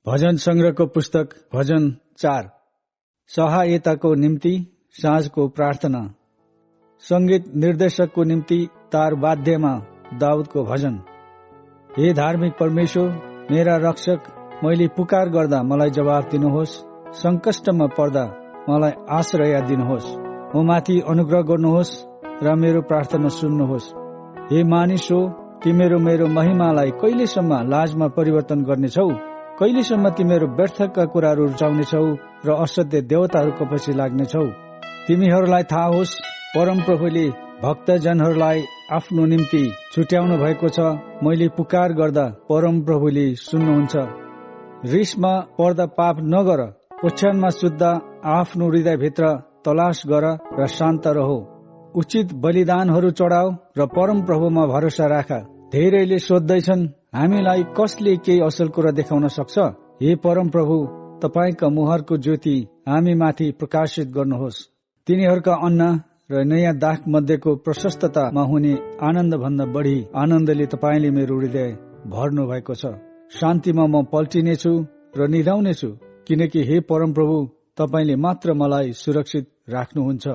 भजन संग्रहको पुस्तक भजन 4। सहायताको निम्ति साँझको प्रार्थना। संगीत निर्देशकको निम्ति तार वाद्यमा दाउदको भजन। हे धार्मिक परमेश्वर, मेरा रक्षक, मैले पुकार गर्दा मलाई जवाफ दिनुहोस्। संकष्टमा पर्दा मलाई आश्रय दिनुहोस्। म माथि अनुग्रह गर्नुहोस् र मेरो प्रार्थना सुन्नुहोस्। हे मानिस हो, तिमीहरू मेरो महिमालाई कहिलेसम्म लाजमा परिवर्तन गर्नेछौ? कहिलेसम्म तिमीहरू व्यर्थका कुराहरू रुचाउनेछौ र असत्य देवताहरूको पछि लाग्नेछौ? तिमीहरूलाई थाहा होस्, परमप्रभुले भक्तजनहरूलाई आफ्नो निम्ति छुट्याउनु भएको छ। मैले पुकार गर्दा परमप्रभुले सुन्नुहुन्छ। रिसमा पर्दा पाप नगर। ओछ्यानमा सुत्दा आफ्नो हृदयभित्र तलास गर र शान्त रहो। उचित बलिदानहरू चढाऊ र परमप्रभुमा भरोसा राख। धेरैले सोध्दैछन्, हामीलाई कसले केही असल कुरा देखाउन सक्छ? हे परमप्रभु, तपाईका मुहरको ज्योति हामी माथि प्रकाशित गर्नुहोस्। तिनीहरूका अन्न र नयाँ दाख मध्येको प्रशस्ततामा हुने आनन्द भन्दा बढी आनन्दले तपाईले मेरो हृदय भर्नु भएको छ। शान्तिमा म पल्टिनेछु र निदाउनेछु, किनकि हे परमप्रभु, तपाईले मात्र मलाई सुरक्षित राख्नुहुन्छ।